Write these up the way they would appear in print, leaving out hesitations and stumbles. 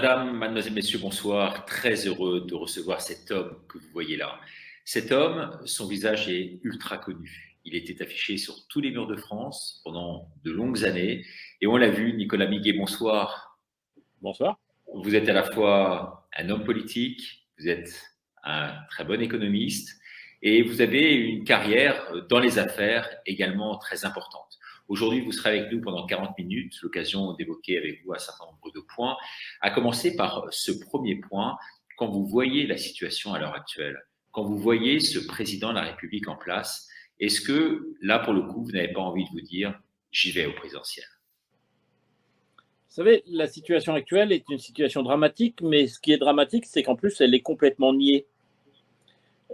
Mademoiselles, Messieurs, bonsoir. Très heureux de recevoir cet homme que vous voyez là. Cet homme, son visage est ultra connu. Il était affiché sur tous les murs de France pendant de longues années. Et on l'a vu, Nicolas Miguet, bonsoir. Bonsoir. Vous êtes à la fois un homme politique, vous êtes un très bon économiste et vous avez une carrière dans les affaires également très importante. Aujourd'hui, vous serez avec nous pendant 40 minutes, l'occasion d'évoquer avec vous un certain nombre de points, à commencer par ce premier point. Quand vous voyez la situation à l'heure actuelle, quand vous voyez ce président de la République en place, est-ce que là, pour le coup, vous n'avez pas envie de vous dire « j'y vais au présidentiel » ? Vous savez, la situation actuelle est une situation dramatique, mais ce qui est dramatique, c'est qu'en plus, elle est complètement niée.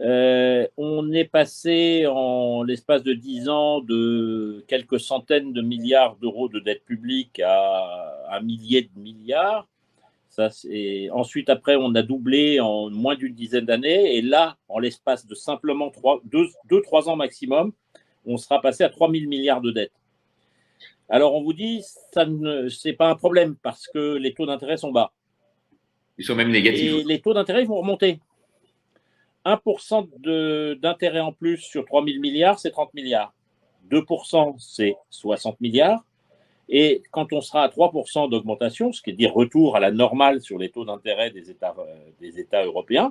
On est passé en l'espace de 10 ans de quelques centaines de milliards d'euros de dette publique à un millier de milliards. Ensuite, après, on a doublé en moins d'une dizaine d'années. Et là, en l'espace de simplement 2-3 ans maximum, on sera passé à 3 000 milliards de dettes. Alors, on vous dit, ce n'est pas un problème parce que les taux d'intérêt sont bas. Ils sont même négatifs. Et les taux d'intérêt vont remonter. 1% d'intérêt en plus sur 3 000 milliards, c'est 30 milliards. 2%, c'est 60 milliards. Et quand on sera à 3% d'augmentation, ce qui est dire retour à la normale sur les taux d'intérêt des États européens,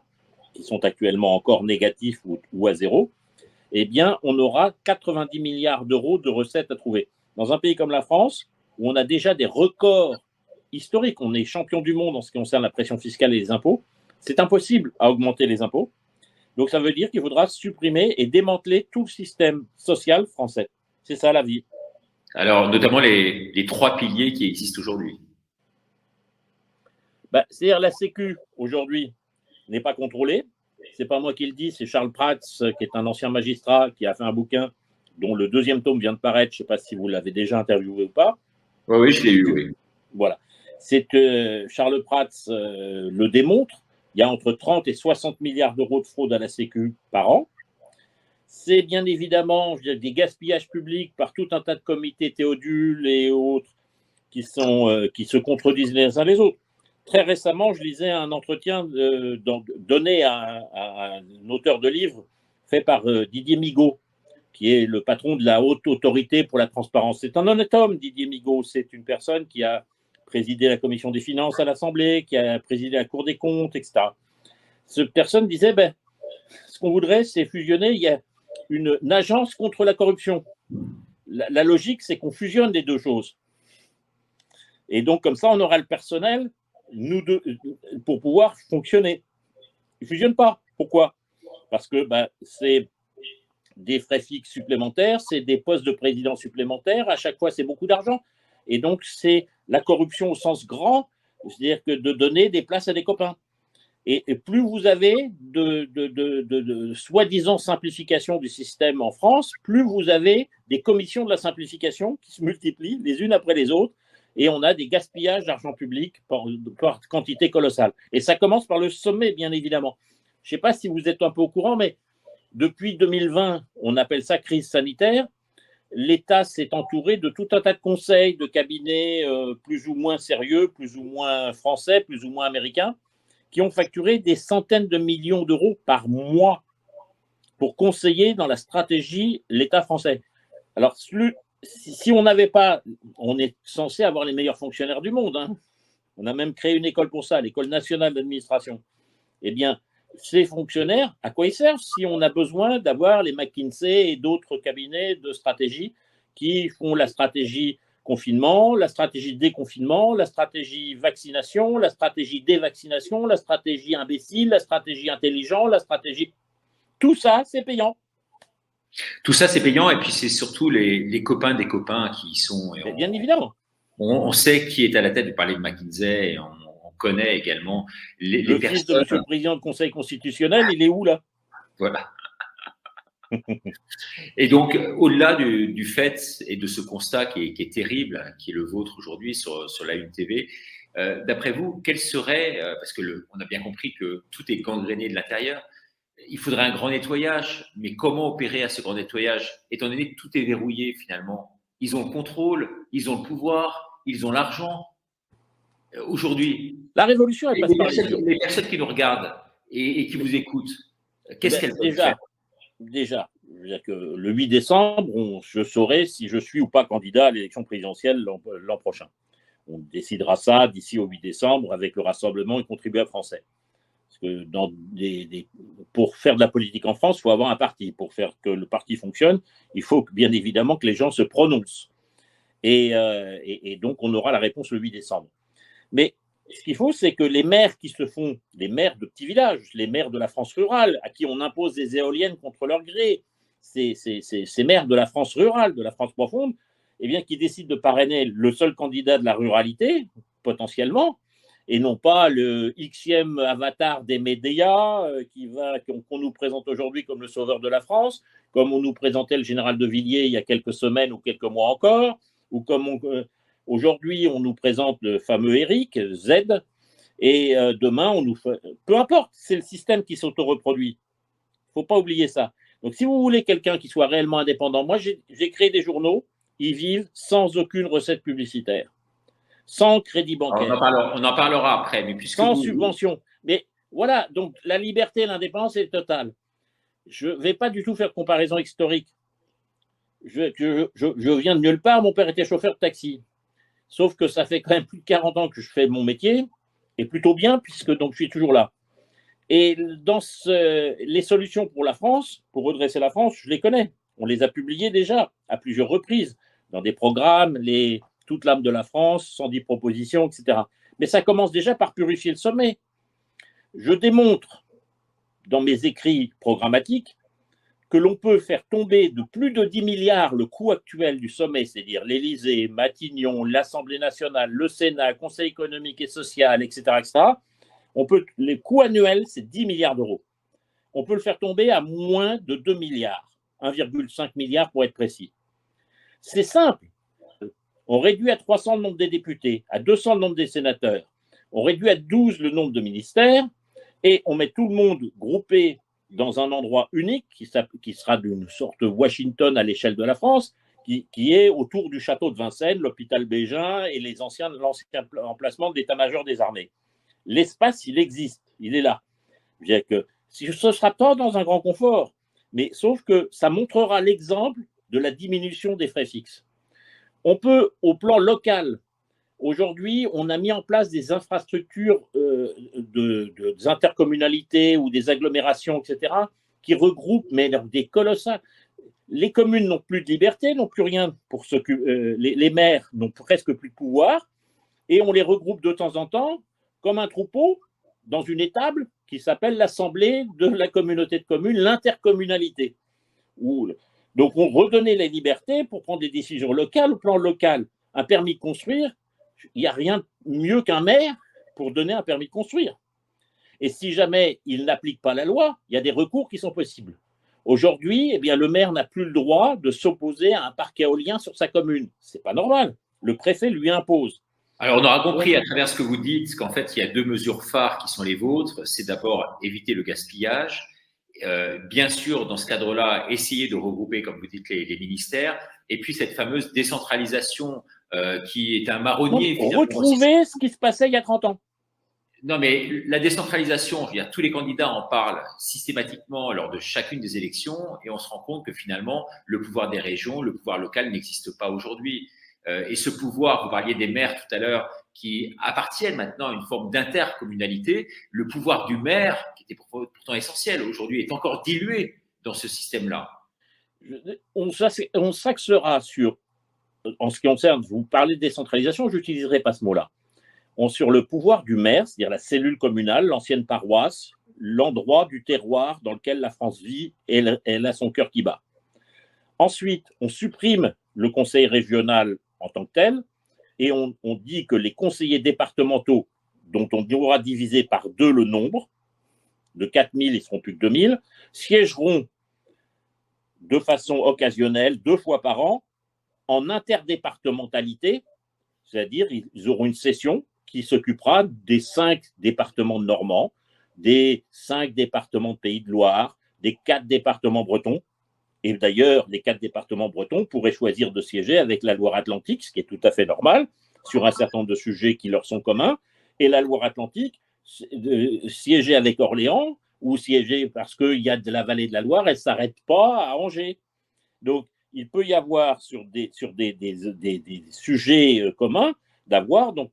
qui sont actuellement encore négatifs ou à zéro, eh bien, on aura 90 milliards d'euros de recettes à trouver. Dans un pays comme la France, où on a déjà des records historiques, on est champion du monde en ce qui concerne la pression fiscale et les impôts, c'est impossible à augmenter les impôts. Donc, ça veut dire qu'il faudra supprimer et démanteler tout le système social français. C'est ça la vie. Alors, notamment les trois piliers qui existent aujourd'hui. C'est-à-dire la Sécu, aujourd'hui, n'est pas contrôlée. Ce n'est pas moi qui le dis, c'est Charles Prats, qui est un ancien magistrat, qui a fait un bouquin dont le 2e tome vient de paraître. Je ne sais pas si vous l'avez déjà interviewé ou pas. Oui, je l'ai eu, oui. Voilà. Charles Prats le démontre. Il y a entre 30 et 60 milliards d'euros de fraude à la Sécu par an. C'est bien évidemment des gaspillages publics par tout un tas de comités Théodule et autres qui se contredisent les uns les autres. Très récemment, je lisais un entretien donné à un auteur de livre fait par Didier Migaud, qui est le patron de la haute autorité pour la transparence. C'est un honnête homme, Didier Migaud. C'est une personne qui a présidé la commission des finances à l'Assemblée, qui a présidé la Cour des comptes, etc. Cette personne disait, ce qu'on voudrait, c'est fusionner. Il y a une agence contre la corruption. La logique, c'est qu'on fusionne les deux choses. Et donc, comme ça, on aura le personnel pour pouvoir fonctionner. Ils ne fusionnent pas. Pourquoi ? Parce que c'est des frais fixes supplémentaires, c'est des postes de président supplémentaires. À chaque fois, c'est beaucoup d'argent. Et donc, c'est la corruption au sens grand, c'est-à-dire que de donner des places à des copains. Et plus vous avez de soi-disant simplification du système en France, plus vous avez des commissions de la simplification qui se multiplient les unes après les autres, et on a des gaspillages d'argent public par quantité colossale. Et ça commence par le sommet, bien évidemment. Je ne sais pas si vous êtes un peu au courant, mais depuis 2020, on appelle ça crise sanitaire. L'État s'est entouré de tout un tas de conseils, de cabinets plus ou moins sérieux, plus ou moins français, plus ou moins américains, qui ont facturé des centaines de millions d'euros par mois pour conseiller dans la stratégie l'État français. Alors, si on n'avait pas, on est censé avoir les meilleurs fonctionnaires du monde. Hein. On a même créé une école pour ça, l'École nationale d'administration. Eh bien, ces fonctionnaires, à quoi ils servent si on a besoin d'avoir les McKinsey et d'autres cabinets de stratégie qui font la stratégie confinement, la stratégie déconfinement, la stratégie vaccination, la stratégie dévaccination, la stratégie imbécile, la stratégie intelligent, la stratégie… Tout ça, c'est payant. Tout ça, c'est payant et puis c'est surtout les copains des copains qui y sont. Bien évidemment. On sait qui est à la tête, vous parlez de McKinsey, et on connaît également les le personnes. Fils de Monsieur le Président du Conseil constitutionnel, il est où là ? Voilà. Et donc, au-delà du fait et de ce constat qui est terrible, qui est le vôtre aujourd'hui sur la Une TV, d'après vous, quel serait, parce que on a bien compris que tout est gangréné de l'intérieur, il faudrait un grand nettoyage, mais comment opérer à ce grand nettoyage, étant donné que tout est verrouillé finalement? Ils ont le contrôle, ils ont le pouvoir, ils ont l'argent. Aujourd'hui, La révolution, elle passe par les urnes. les personnes qui nous regardent et qui vous écoutent, qu'est-ce qu'elles peuvent faire? Déjà, je veux dire que le 8 décembre, je saurai si je suis ou pas candidat à l'élection présidentielle l'an prochain. On décidera ça d'ici au 8 décembre avec le Rassemblement et Contribuables français. Parce que pour faire de la politique en France, il faut avoir un parti. Pour faire que le parti fonctionne, il faut bien évidemment que les gens se prononcent. Et donc, on aura la réponse le 8 décembre. Mais ce qu'il faut, c'est que les maires qui se font, les maires de petits villages, les maires de la France rurale, à qui on impose des éoliennes contre leur gré, ces maires de la France rurale, de la France profonde, eh bien, qui décident de parrainer le seul candidat de la ruralité, potentiellement, et non pas le Xème avatar des médias qu'on nous présente aujourd'hui comme le sauveur de la France, comme on nous présentait le général de Villiers il y a quelques semaines ou quelques mois encore, ou comme aujourd'hui on nous présente le fameux Éric, Z, et demain on nous fait... Peu importe, c'est le système qui s'auto-reproduit. Il ne faut pas oublier ça. Donc si vous voulez quelqu'un qui soit réellement indépendant, moi j'ai créé des journaux, ils vivent sans aucune recette publicitaire, sans crédit bancaire. On en parlera après, mais puisque sans subvention. Mais voilà, donc la liberté et l'indépendance est totale. Je ne vais pas du tout faire de comparaison historique. Je viens de nulle part, mon père était chauffeur de taxi. Sauf que ça fait quand même plus de 40 ans que je fais mon métier, et plutôt bien, puisque donc je suis toujours là. Et les solutions pour la France, pour redresser la France, je les connais. On les a publiées déjà à plusieurs reprises, dans des programmes, toute l'âme de la France, 110 propositions, etc. Mais ça commence déjà par purifier le sommet. Je démontre dans mes écrits programmatiques que l'on peut faire tomber de plus de 10 milliards le coût actuel du sommet, c'est-à-dire l'Élysée, Matignon, l'Assemblée nationale, le Sénat, le Conseil économique et social, etc. Les coûts annuels, c'est 10 milliards d'euros. On peut le faire tomber à moins de 2 milliards, 1,5 milliard pour être précis. C'est simple. On réduit à 300 le nombre des députés, à 200 le nombre des sénateurs, on réduit à 12 le nombre de ministères et on met tout le monde groupé dans un endroit unique qui sera d'une sorte de Washington à l'échelle de la France, qui est autour du château de Vincennes, l'hôpital Bégin et l'ancien emplacement de l'état-major des armées. L'espace, il existe, il est là. Bien que ce sera pas dans un grand confort, mais sauf que ça montrera l'exemple de la diminution des frais fixes. On peut, au plan local, aujourd'hui, on a mis en place des infrastructures des intercommunalités ou des agglomérations, etc., qui regroupent, mais des colossales. Les communes n'ont plus de liberté, n'ont plus rien pour s'occuper. Les maires n'ont presque plus de pouvoir, et on les regroupe de temps en temps comme un troupeau dans une étable qui s'appelle l'Assemblée de la communauté de communes, l'intercommunalité. Donc, on redonnait les libertés pour prendre des décisions locales au plan local. Un permis de construire, il n'y a rien de mieux qu'un maire pour donner un permis de construire. Et si jamais il n'applique pas la loi, il y a des recours qui sont possibles. Aujourd'hui, eh bien, le maire n'a plus le droit de s'opposer à un parc éolien sur sa commune. Ce n'est pas normal. Le préfet lui impose. Alors, on aura compris à travers ce que vous dites qu'en fait, il y a deux mesures phares qui sont les vôtres. C'est d'abord éviter le gaspillage. Bien sûr, dans ce cadre-là, essayer de regrouper, comme vous dites, les ministères. Et puis, cette fameuse décentralisation qui est un marronnier. Retrouver ce qui se passait il y a 30 ans. Non, mais la décentralisation, je veux dire, tous les candidats en parlent systématiquement lors de chacune des élections et on se rend compte que finalement, le pouvoir des régions, le pouvoir local n'existe pas aujourd'hui. Et ce pouvoir, vous parliez des maires tout à l'heure, qui appartiennent maintenant à une forme d'intercommunalité, le pouvoir du maire, qui était pourtant essentiel aujourd'hui, est encore dilué dans ce système-là. On s'axera sur, en ce qui concerne, vous parlez de décentralisation, je n'utiliserai pas ce mot-là. Sur le pouvoir du maire, c'est-à-dire la cellule communale, l'ancienne paroisse, l'endroit du terroir dans lequel la France vit et elle a son cœur qui bat. Ensuite, on supprime le conseil régional en tant que tel et on dit que les conseillers départementaux, dont on aura divisé par 2 le nombre, de 4000, ils seront plus que 2000, siégeront de façon occasionnelle, 2 fois par an, en interdépartementalité, c'est-à-dire ils auront une session qui s'occupera des 5 départements normands, des 5 départements de Pays de Loire, des 4 départements bretons. Et d'ailleurs, les 4 départements bretons pourraient choisir de siéger avec la Loire-Atlantique, ce qui est tout à fait normal, sur un certain nombre de sujets qui leur sont communs, et la Loire-Atlantique, siéger avec Orléans ou siéger parce qu'il y a de la vallée de la Loire, elle ne s'arrête pas à Angers. Donc, il peut y avoir sur des sujets communs d'avoir, donc,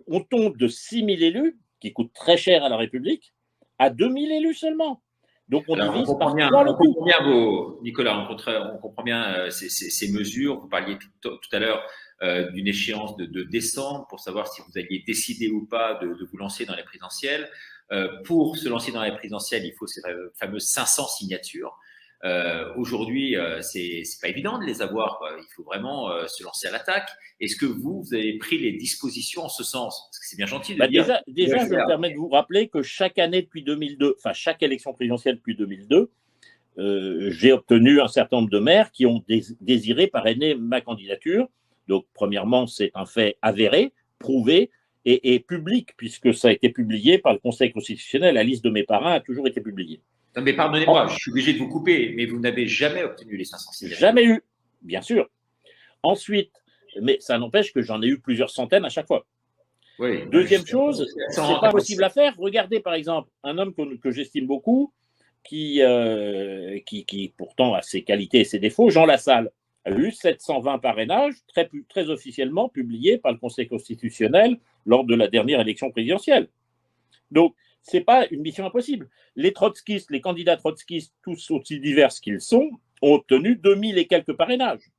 on tombe de 6 000 élus, qui coûtent très cher à la République, à 2 000 élus seulement. Donc, on divise par 3 le coût. Nicolas, on comprend bien ces mesures. Vous parliez tout à l'heure d'une échéance de décembre pour savoir si vous alliez décider ou pas de vous lancer dans les présidentielles. Pour se lancer dans les présidentielles, il faut ces fameuses 500 signatures. Aujourd'hui, c'est pas évident de les avoir. Il faut vraiment se lancer à l'attaque. Est-ce que vous avez pris les dispositions en ce sens? Parce que c'est bien gentil de dire. Déjà, je me permets de vous rappeler que chaque année depuis 2002, enfin chaque élection présidentielle depuis 2002, j'ai obtenu un certain nombre de maires qui ont désiré parrainer ma candidature. Donc, premièrement, c'est un fait avéré, prouvé et public, puisque ça a été publié par le Conseil constitutionnel. La liste de mes parrains a toujours été publiée. Non, mais pardonnez-moi, je suis obligé de vous couper, mais vous n'avez jamais obtenu les 500 signatures. Jamais eu, bien sûr. Ensuite, mais ça n'empêche que j'en ai eu plusieurs centaines à chaque fois. Oui, deuxième chose, c'est pas possible à faire. Regardez par exemple un homme que j'estime beaucoup, qui pourtant a ses qualités et ses défauts, Jean Lassalle, a eu 720 parrainages très officiellement publiés par le Conseil constitutionnel lors de la dernière élection présidentielle. Donc, ce n'est pas une mission impossible. Les trotskistes, les candidats trotskistes, tous aussi divers qu'ils sont, ont obtenu 2000 et quelques parrainages.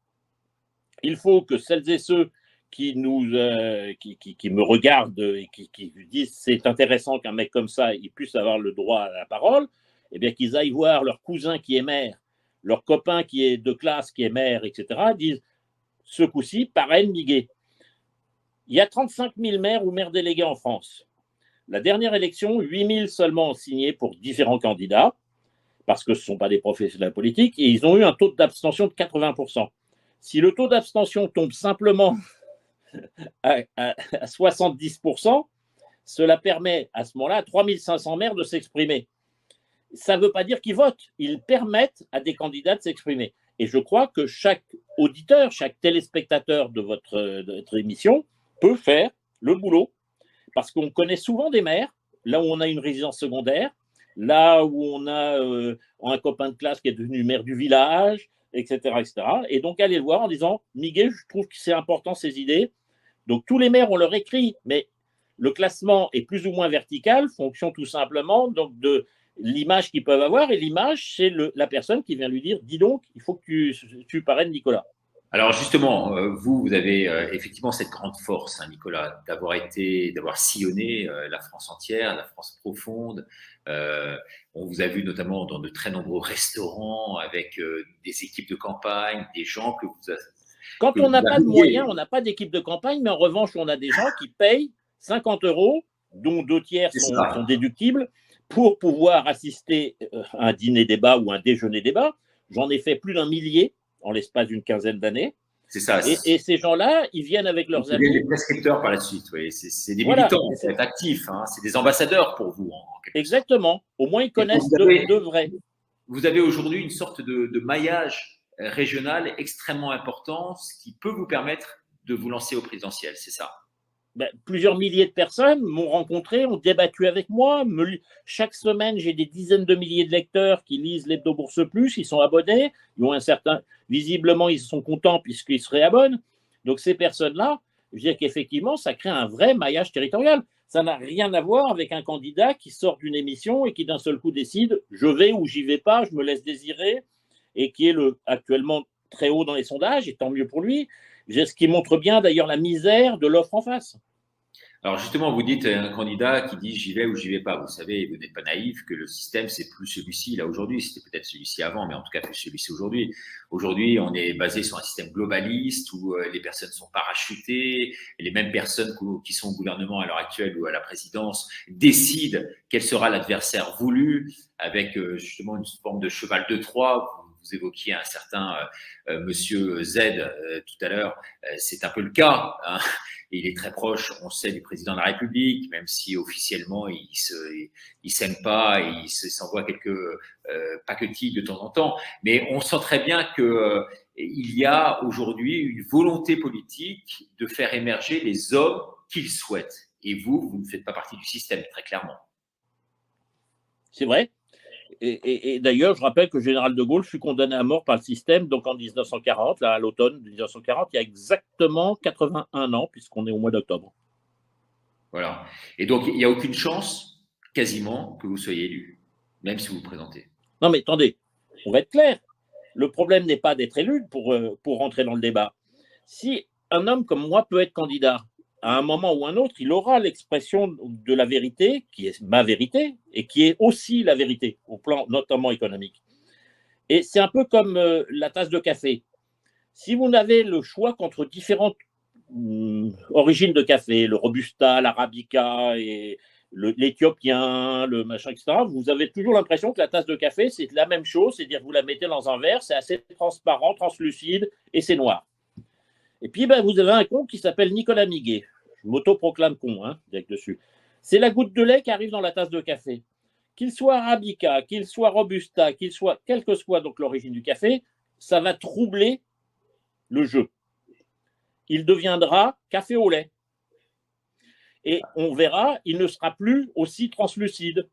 Il faut que celles et ceux qui me regardent et qui disent c'est intéressant qu'un mec comme ça il puisse avoir le droit à la parole, eh bien qu'ils aillent voir leur cousin qui est maire, leur copain qui est de classe qui est maire, etc., disent ce coup-ci, parraine Miguet. Il y a 35 000 maires ou maires délégués en France. La dernière élection, 8 000 seulement ont signé pour différents candidats, parce que ce ne sont pas des professionnels politiques, et ils ont eu un taux d'abstention de 80%. Si le taux d'abstention tombe simplement à 70%, cela permet à ce moment-là à 3 500 maires de s'exprimer. Ça ne veut pas dire qu'ils votent, ils permettent à des candidats de s'exprimer. Et je crois que chaque auditeur, chaque téléspectateur de votre émission peut faire le boulot, parce qu'on connaît souvent des maires, là où on a une résidence secondaire, là où on a un copain de classe qui est devenu maire du village, etc., etc. Et donc, aller le voir en disant « Miguel, je trouve que c'est important ces idées ». Donc, tous les maires, on leur écrit, mais le classement est plus ou moins vertical, fonction tout simplement donc, de l'image qu'ils peuvent avoir. Et l'image, c'est la personne qui vient lui dire « Dis donc, il faut que tu parraines Nicolas ». Alors justement, vous avez effectivement cette grande force, hein, Nicolas, d'avoir sillonné la France entière, la France profonde. On vous a vu notamment dans de très nombreux restaurants avec des équipes de campagne, des gens que vous avez. Quand on n'a pas de moyens, on n'a pas d'équipe de campagne, mais en revanche, on a des gens qui payent 50 €, dont 2 tiers sont déductibles, pour pouvoir assister à un dîner-débat ou un déjeuner-débat. J'en ai fait plus d'1 millier en l'espace d'une quinzaine d'années. C'est ça. Et ces gens-là, ils viennent avec leurs amis. Des prescripteurs par la suite, oui. C'est des militants, c'est actifs, hein. C'est des ambassadeurs pour vous. Exactement. Au moins, ils connaissent de vrai. Vous avez aujourd'hui une sorte de maillage régional extrêmement important, ce qui peut vous permettre de vous lancer au présidentiel, c'est ça? Plusieurs milliers de personnes m'ont rencontré, ont débattu avec moi. Chaque semaine, j'ai des dizaines de milliers de lecteurs qui lisent l'Hebdo Bourse Plus, ils sont abonnés, ils ont visiblement, ils sont contents puisqu'ils se réabonnent. Donc, ces personnes-là, je veux dire qu'effectivement, ça crée un vrai maillage territorial. Ça n'a rien à voir avec un candidat qui sort d'une émission et qui d'un seul coup décide je vais ou j'y vais pas, je me laisse désirer, et qui est actuellement très haut dans les sondages, et tant mieux pour lui. Ce qui montre bien d'ailleurs la misère de l'offre en face. Alors justement, vous dites un candidat qui dit j'y vais ou j'y vais pas. Vous savez, vous n'êtes pas naïf que le système, c'est plus celui-ci là aujourd'hui. C'était peut-être celui-ci avant, mais en tout cas plus celui-ci aujourd'hui. Aujourd'hui, on est basé sur un système globaliste où les personnes sont parachutées, et les mêmes personnes qui sont au gouvernement à l'heure actuelle ou à la présidence décident quel sera l'adversaire voulu, avec justement une forme de cheval de Troie. Vous évoquiez un certain monsieur Z tout à l'heure, c'est un peu le cas, hein. Il est très proche, on sait, du président de la République, même si officiellement il s'aime pas et il s'envoie quelques paquetilles de temps en temps. Mais on sent très bien que il y a aujourd'hui une volonté politique de faire émerger les hommes qu'ils souhaitent. Et vous ne faites pas partie du système, très clairement. C'est vrai. Et d'ailleurs, je rappelle que le général de Gaulle fut condamné à mort par le système, donc en 1940, là, à l'automne 1940, il y a exactement 81 ans, puisqu'on est au mois d'octobre. Voilà. Et donc, il n'y a aucune chance, quasiment, que vous soyez élu, même si vous vous présentez. Non, mais attendez, on va être clair. Le problème n'est pas d'être élu pour rentrer dans le débat. Si un homme comme moi peut être candidat, à un moment ou un autre, il aura l'expression de la vérité, qui est ma vérité, et qui est aussi la vérité, au plan notamment économique. Et c'est un peu comme la tasse de café. Si vous n'avez le choix qu'entre différentes origines de café, le Robusta, l'Arabica et l'Éthiopien, le machin, etc., vous avez toujours l'impression que la tasse de café, c'est la même chose, c'est-à-dire que vous la mettez dans un verre, c'est assez transparent, translucide, et c'est noir. Et puis, vous avez un con qui s'appelle Nicolas Miguet. Je m'auto-proclame con, direct dessus. C'est la goutte de lait qui arrive dans la tasse de café. Qu'il soit Arabica, qu'il soit Robusta, quelle que soit donc l'origine du café, ça va troubler le jeu. Il deviendra café au lait. Et on verra, il ne sera plus aussi translucide,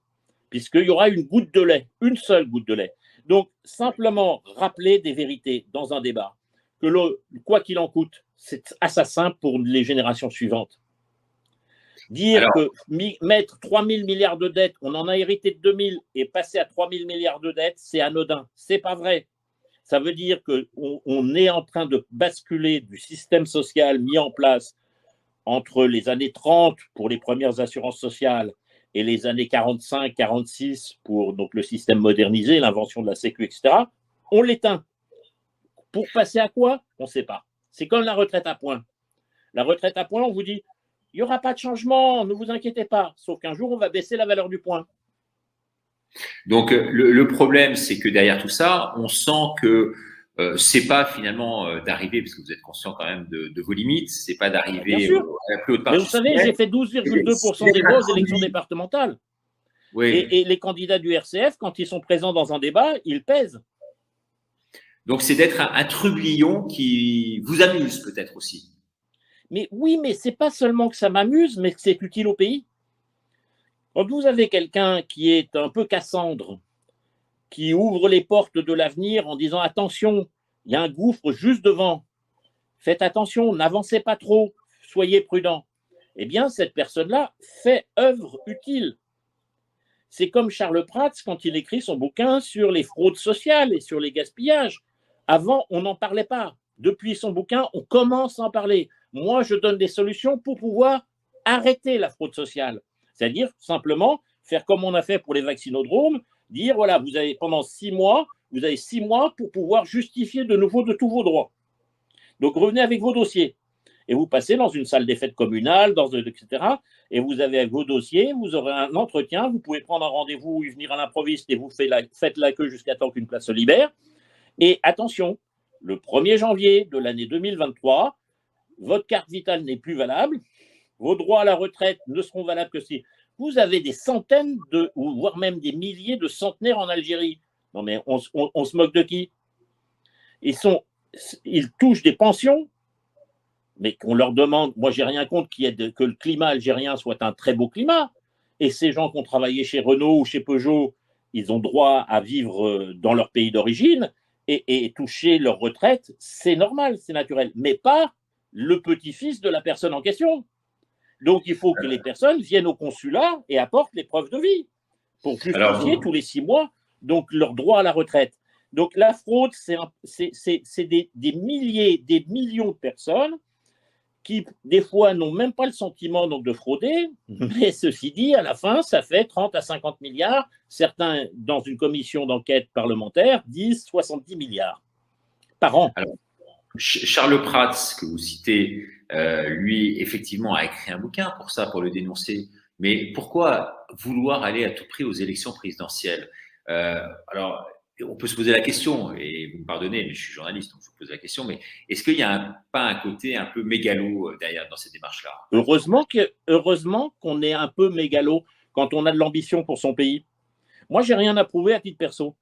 puisqu'il y aura une goutte de lait, une seule goutte de lait. Donc, simplement rappeler des vérités dans un débat, que quoi qu'il en coûte, c'est assassin pour les générations suivantes. Dire que mettre 3 000 milliards de dettes, on en a hérité de 2 000 et passer à 3 000 milliards de dettes, c'est anodin. C'est pas vrai. Ça veut dire qu'on est en train de basculer du système social mis en place entre les années 30 pour les premières assurances sociales et les années 45-46 pour donc, le système modernisé, l'invention de la Sécu, etc. On l'éteint. Pour passer à quoi? On ne sait pas. C'est comme la retraite à points. La retraite à points, on vous dit, il n'y aura pas de changement, ne vous inquiétez pas. Sauf qu'un jour, on va baisser la valeur du point. Donc, le problème, c'est que derrière tout ça, on sent que c'est pas finalement d'arriver, parce que vous êtes conscient quand même de vos limites, c'est pas d'arriver à la plus haute partie. Mais vous savez, j'ai fait 12,2% des voix aux élections départementales. Oui. Et les candidats du RCF, quand ils sont présents dans un débat, ils pèsent. Donc, c'est d'être un trublion qui vous amuse peut-être aussi. Mais oui, mais c'est pas seulement que ça m'amuse, mais que c'est utile au pays. Quand vous avez quelqu'un qui est un peu Cassandre, qui ouvre les portes de l'avenir en disant attention, il y a un gouffre juste devant, faites attention, n'avancez pas trop, soyez prudents. Eh bien, cette personne-là fait œuvre utile. C'est comme Charles Prats quand il écrit son bouquin sur les fraudes sociales et sur les gaspillages. Avant, on n'en parlait pas. Depuis son bouquin, on commence à en parler. Moi, je donne des solutions pour pouvoir arrêter la fraude sociale. C'est-à-dire simplement faire comme on a fait pour les vaccinodromes, dire voilà, vous avez pendant 6 mois, vous avez 6 mois pour pouvoir justifier de nouveau de tous vos droits. Donc revenez avec vos dossiers. Et vous passez dans une salle des fêtes communale, etc. Et vous avez vos dossiers, vous aurez un entretien, vous pouvez prendre un rendez-vous ou venir à l'improviste et vous faites la queue jusqu'à temps qu'une place se libère. Et attention, le 1er janvier de l'année 2023, votre carte vitale n'est plus valable, vos droits à la retraite ne seront valables que si vous avez des centaines voire même des milliers de centenaires en Algérie. Non mais on se moque de qui? Ils touchent des pensions, mais qu'on leur demande, moi j'ai rien contre que le climat algérien soit un très beau climat, et ces gens qui ont travaillé chez Renault ou chez Peugeot, ils ont droit à vivre dans leur pays d'origine et toucher leur retraite, c'est normal, c'est naturel, mais pas le petit-fils de la personne en question. Donc il faut que les personnes viennent au consulat et apportent les preuves de vie pour justifier tous les 6 mois donc leur droit à la retraite. Donc la fraude, c'est des milliers, des millions de personnes qui, des fois, n'ont même pas le sentiment donc, de frauder, mais ceci dit, à la fin, ça fait 30 à 50 milliards. Certains, dans une commission d'enquête parlementaire, disent 70 milliards par an. Alors, Charles Prats, que vous citez, lui, effectivement, a écrit un bouquin pour ça, pour le dénoncer. Mais pourquoi vouloir aller à tout prix aux élections présidentielles? Alors, on peut se poser la question, et vous me pardonnez, mais je suis journaliste, donc je vous pose la question, mais est-ce qu'il n'y a pas un côté un peu mégalo derrière dans cette démarche-là? Heureusement qu'on est un peu mégalo quand on a de l'ambition pour son pays. Moi, j'ai rien à prouver à titre perso.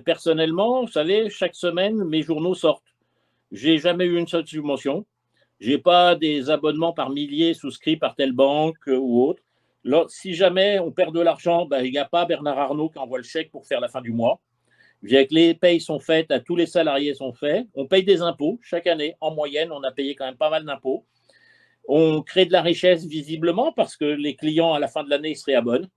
Personnellement, vous savez, chaque semaine, mes journaux sortent. J'ai jamais eu une seule subvention. J'ai pas des abonnements par milliers souscrits par telle banque ou autre. Là, si jamais on perd de l'argent, ben, il n'y a pas Bernard Arnault qui envoie le chèque pour faire la fin du mois. Que les payes sont faites, à tous les salariés sont faits. On paye des impôts chaque année. En moyenne, on a payé quand même pas mal d'impôts. On crée de la richesse visiblement parce que les clients, à la fin de l'année, ils se réabonnent.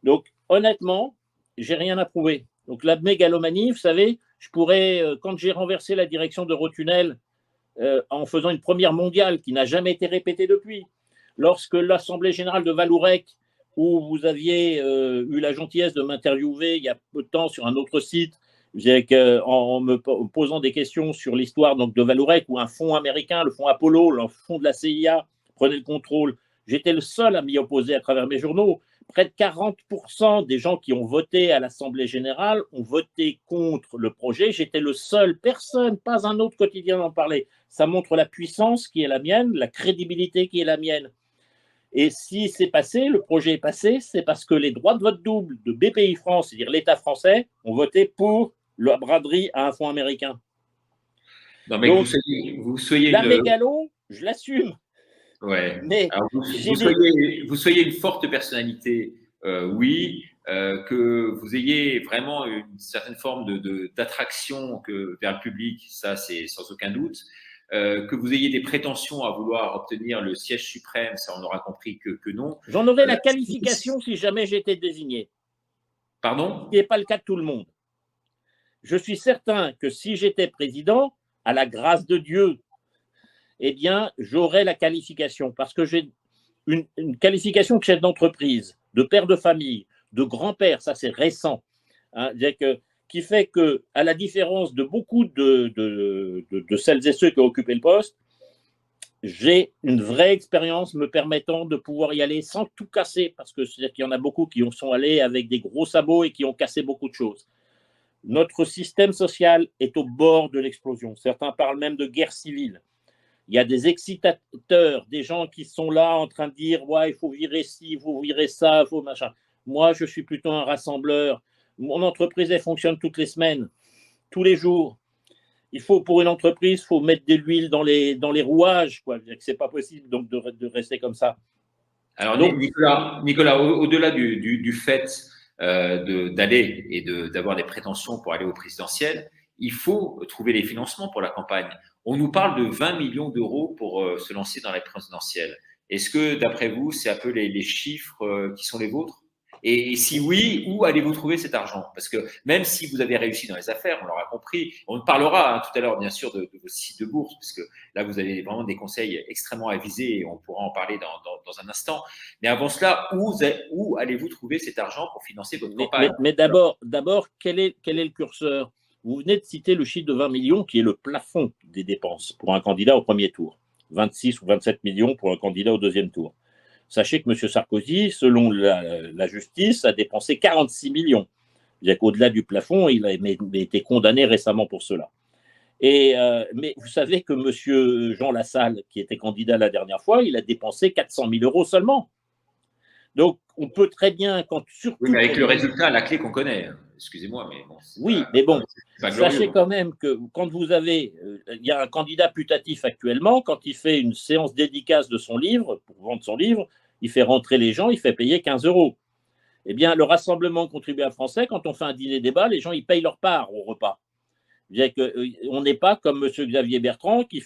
Donc, honnêtement, j'ai rien à prouver. Donc, la mégalomanie, vous savez, je pourrais, quand j'ai renversé la direction d'Eurotunnel en faisant une première mondiale qui n'a jamais été répétée depuis, lorsque l'Assemblée générale de Vallourec, où vous aviez eu la gentillesse de m'interviewer il y a peu de temps sur un autre site, en me posant des questions sur l'histoire donc, de Vallourec, où un fonds américain, le fonds Apollo, le fonds de la CIA, prenait le contrôle. J'étais le seul à m'y opposer à travers mes journaux. Près de 40% des gens qui ont voté à l'Assemblée générale ont voté contre le projet. J'étais le seul, personne, pas un autre quotidien n'en parlait. Ça montre la puissance qui est la mienne, la crédibilité qui est la mienne. Et si c'est passé, le projet est passé, c'est parce que les droits de vote double de BPI France, c'est-à-dire l'État français, ont voté pour la braderie à un fonds américain. Non, mais donc, vous soyez la mégalo, je l'assume. Ouais. Mais alors, vous soyez une forte personnalité, oui, que vous ayez vraiment une certaine forme d'attraction vers le public, ça c'est sans aucun doute. Que vous ayez des prétentions à vouloir obtenir le siège suprême, ça on aura compris que non. J'en aurais la qualification si jamais j'étais désigné. Pardon? Ce n'est pas le cas de tout le monde. Je suis certain que si j'étais président, à la grâce de Dieu, eh bien, j'aurais la qualification parce que j'ai une qualification de chef d'entreprise, de père de famille, de grand-père, ça c'est récent, hein, qui fait que, à la différence de beaucoup de celles et ceux qui ont occupé le poste, j'ai une vraie expérience me permettant de pouvoir y aller sans tout casser, parce que c'est-à-dire qu'il y en a beaucoup qui sont allés avec des gros sabots et qui ont cassé beaucoup de choses. Notre système social est au bord de l'explosion. Certains parlent même de guerre civile. Il y a des excitateurs, des gens qui sont là en train de dire ouais, il faut virer ci, il faut virer ça, il faut machin. Moi, je suis plutôt un rassembleur. Mon entreprise, elle fonctionne toutes les semaines, tous les jours. Il faut, pour une entreprise, il faut mettre de l'huile dans les rouages. Ce n'est pas possible donc de rester comme ça. Alors, donc, Nicolas, au-delà du fait d'aller et d'avoir des prétentions pour aller au présidentiel, il faut trouver les financements pour la campagne. On nous parle de 20 millions d'euros pour se lancer dans la présidentielle. Est-ce que, d'après vous, c'est un peu les chiffres qui sont les vôtres? Et si oui, où allez-vous trouver cet argent? Parce que même si vous avez réussi dans les affaires, on l'aura compris, on parlera tout à l'heure, bien sûr, de vos sites de bourse, parce que là, vous avez vraiment des conseils extrêmement avisés et on pourra en parler dans un instant. Mais avant cela, où allez-vous trouver cet argent pour financer votre campagne? Mais d'abord, quel est le curseur? Vous venez de citer le chiffre de 20 millions qui est le plafond des dépenses pour un candidat au premier tour. 26 ou 27 millions pour un candidat au deuxième tour. Sachez que M. Sarkozy, selon la justice, a dépensé 46 millions. C'est-à-dire qu'au-delà du plafond, il a été condamné récemment pour cela. Mais vous savez que M. Jean Lassalle, qui était candidat la dernière fois, il a dépensé 400 000 euros seulement. Donc, on peut très bien, surtout. Oui, mais avec le résultat, la clé qu'on connaît. Excusez-moi, mais bon. Oui, mais bon, sachez quand même que quand vous avez. Il y a un candidat putatif actuellement, quand il fait une séance dédicace de son livre, pour vendre son livre, il fait rentrer les gens, il fait payer 15 euros. Eh bien, le Rassemblement contribuable français, quand on fait un dîner-débat, les gens, ils payent leur part au repas. On n'est pas comme M. Xavier Bertrand qui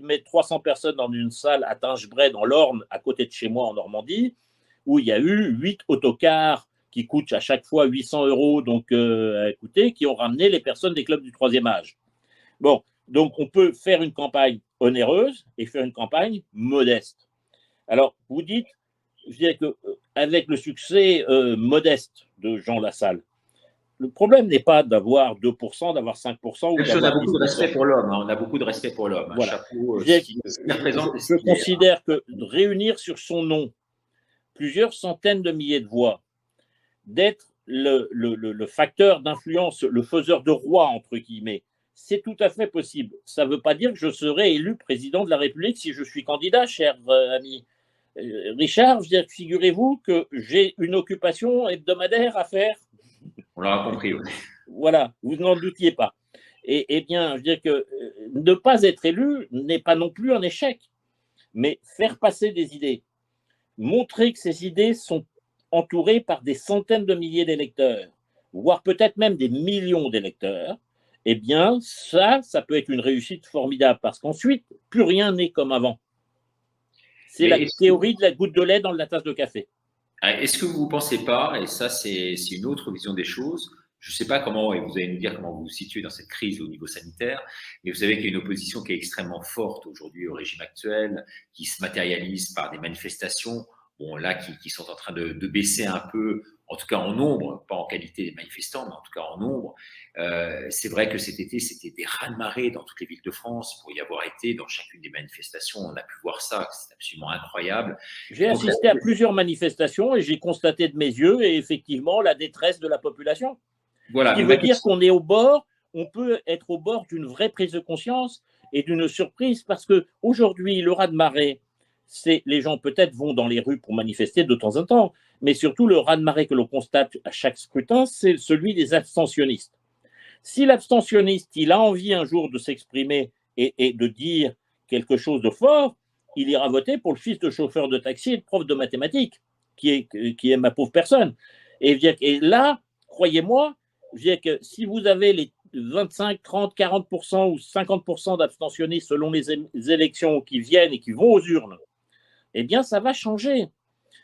met 300 personnes dans une salle à Tingebray, dans l'Orne, à côté de chez moi en Normandie, où il y a eu 8 autocars qui coûtent à chaque fois 800 euros donc, à écouter, qui ont ramené les personnes des clubs du troisième âge. Bon, donc on peut faire une campagne onéreuse et faire une campagne modeste. Alors, vous dites, je dirais qu'avec le succès modeste de Jean Lassalle, le problème n'est pas d'avoir 2%, d'avoir 5%. On a beaucoup de respect pour l'homme. On a beaucoup de respect pour l'homme. Voilà. Je considère que de réunir sur son nom plusieurs centaines de milliers de voix, d'être le facteur d'influence, le faiseur de roi, entre guillemets, c'est tout à fait possible. Ça ne veut pas dire que je serai élu président de la République si je suis candidat, cher ami. Richard, figurez-vous que j'ai une occupation hebdomadaire à faire. On l'aura compris, oui. voilà, vous n'en doutiez pas. Et bien, je veux dire que ne pas être élu n'est pas non plus un échec, mais faire passer des idées, montrer que ces idées sont entourées par des centaines de milliers d'électeurs, voire peut-être même des millions d'électeurs, eh bien, ça peut être une réussite formidable, parce qu'ensuite, plus rien n'est comme avant. C'est la théorie de la goutte de lait dans la tasse de café. Est-ce que vous ne pensez pas, et ça c'est une autre vision des choses, je ne sais pas comment, et vous allez nous dire comment vous vous situez dans cette crise au niveau sanitaire, mais vous savez qu'il y a une opposition qui est extrêmement forte aujourd'hui au régime actuel, qui se matérialise par des manifestations, bon là qui sont en train de baisser un peu, en tout cas en nombre, pas en qualité des manifestants, mais en tout cas en nombre. C'est vrai que cet été, c'était des raz-de-marée dans toutes les villes de France. Pour y avoir été dans chacune des manifestations, on a pu voir ça, c'est absolument incroyable. J'ai assisté à plusieurs manifestations et j'ai constaté de mes yeux, et effectivement, la détresse de la population. Voilà, ce qui veut dire qu'on est au bord, on peut être au bord d'une vraie prise de conscience et d'une surprise, parce qu'aujourd'hui, le raz-de-marée, c'est les gens peut-être vont dans les rues pour manifester de temps en temps, mais surtout le raz-de-marée que l'on constate à chaque scrutin, c'est celui des abstentionnistes. Si l'abstentionniste, il a envie un jour de s'exprimer et de dire quelque chose de fort, il ira voter pour le fils de chauffeur de taxi et de prof de mathématiques, qui est ma pauvre personne. Et là, croyez-moi, que si vous avez les 25, 30, 40% ou 50% d'abstentionnistes selon les élections qui viennent et qui vont aux urnes, eh bien, ça va changer.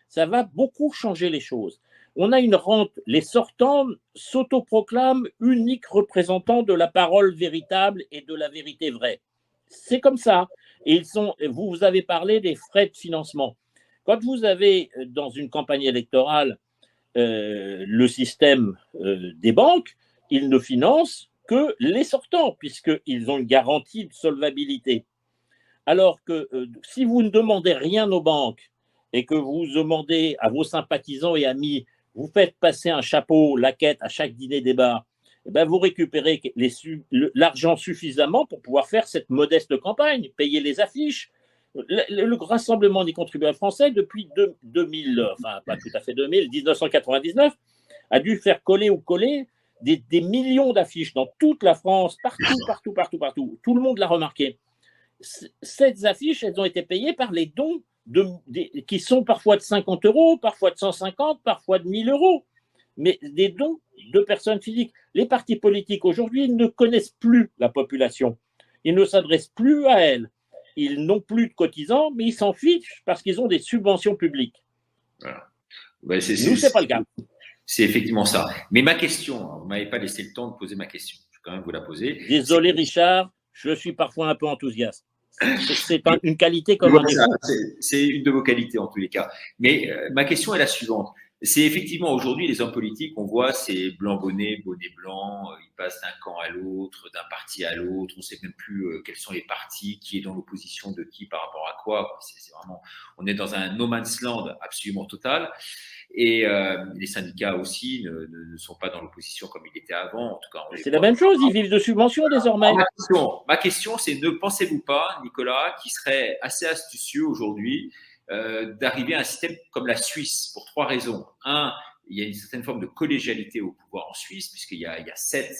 Ça va beaucoup changer les choses. On a une rente, les sortants s'autoproclament uniques représentants de la parole véritable et de la vérité vraie. C'est comme ça. Et vous avez parlé des frais de financement. Quand vous avez dans une campagne électorale le système des banques, ils ne financent que les sortants, puisqu'ils ont une garantie de solvabilité. Alors que si vous ne demandez rien aux banques et que vous demandez à vos sympathisants et amis, vous faites passer un chapeau, laquette à chaque dîner-débat, eh ben vous récupérez l'argent suffisamment pour pouvoir faire cette modeste campagne, payer les affiches. Le Rassemblement des contribuables français, depuis 2000, enfin pas tout à fait 2000, 1999, a dû faire coller ou coller des millions d'affiches dans toute la France, partout. Tout le monde l'a remarqué. Ces affiches, elles ont été payées par les dons qui sont parfois de 50 euros, parfois de 150, parfois de 1000 euros, mais des dons de personnes physiques. Les partis politiques aujourd'hui ne connaissent plus la population. Ils ne s'adressent plus à elle. Ils n'ont plus de cotisants, mais ils s'en fichent parce qu'ils ont des subventions publiques. Voilà. Nous, c'est pas le cas. C'est effectivement ça. Mais ma question, vous ne m'avez pas laissé le temps de poser ma question. Je vais quand même vous la poser. Désolé, Richard, je suis parfois un peu enthousiaste. C'est une qualité comme un défaut. C'est une de vos qualités en tous les cas. Mais ma question est la suivante. C'est effectivement aujourd'hui les hommes politiques, on voit ces blancs bonnets, bonnets blancs, ils passent d'un camp à l'autre, d'un parti à l'autre, on ne sait même plus quels sont les partis, qui est dans l'opposition de qui par rapport à quoi. C'est vraiment, on est dans un no man's land absolument total. Et les syndicats aussi ne sont pas dans l'opposition comme ils étaient avant. En tout cas, c'est la même chose, ils vivent de subventions désormais. Ma question, c'est ne pensez-vous pas, Nicolas, qu'il serait assez astucieux aujourd'hui d'arriver à un système comme la Suisse pour 3 raisons. Un, il y a une certaine forme de collégialité au pouvoir en Suisse, puisqu'il y a 7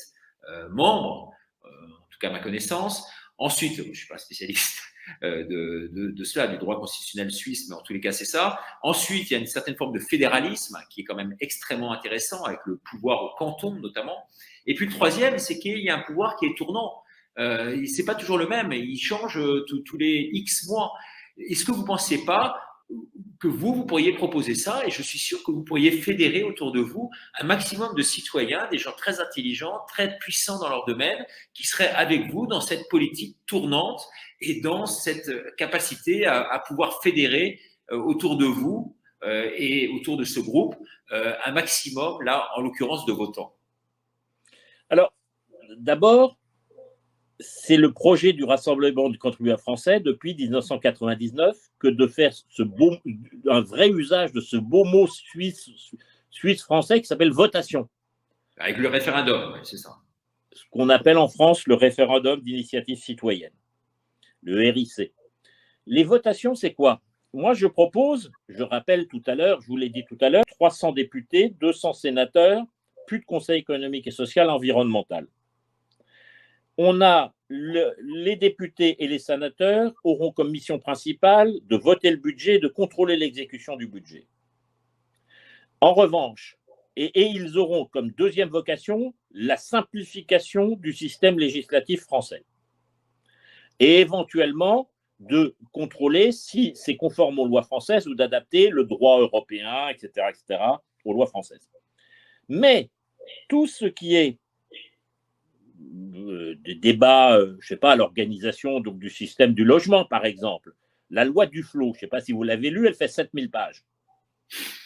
membres, en tout cas à ma connaissance. Ensuite, je ne suis pas spécialiste de cela, du droit constitutionnel suisse, mais en tous les cas, c'est ça. Ensuite, il y a une certaine forme de fédéralisme qui est quand même extrêmement intéressant, avec le pouvoir au canton notamment. Et puis le troisième, c'est qu'il y a un pouvoir qui est tournant. C'est pas toujours le même, il change tous les X mois. Est-ce que vous ne pensez pas que vous pourriez proposer ça, et je suis sûr que vous pourriez fédérer autour de vous un maximum de citoyens, des gens très intelligents, très puissants dans leur domaine, qui seraient avec vous dans cette politique tournante et dans cette capacité à pouvoir fédérer autour de vous et autour de ce groupe un maximum, là, en l'occurrence, de votants? Alors, d'abord, c'est le projet du Rassemblement des contribuables français depuis 1999 que de faire un vrai usage de ce beau mot suisse-français qui s'appelle votation. Avec le référendum, c'est ça. Ce qu'on appelle en France le référendum d'initiative citoyenne, le RIC. Les votations, c'est quoi? Moi, je propose, je rappelle tout à l'heure, je vous l'ai dit tout à l'heure, 300 députés, 200 sénateurs, plus de Conseil économique et social environnemental. On a les députés et les sénateurs auront comme mission principale de voter le budget et de contrôler l'exécution du budget. En revanche, et ils auront comme deuxième vocation la simplification du système législatif français. Et éventuellement de contrôler si c'est conforme aux lois françaises ou d'adapter le droit européen, etc., aux lois françaises. Mais tout ce qui est des débats, je ne sais pas, l'organisation donc, du système du logement, par exemple, la loi Duflot, je ne sais pas si vous l'avez lu, elle fait 7000 pages.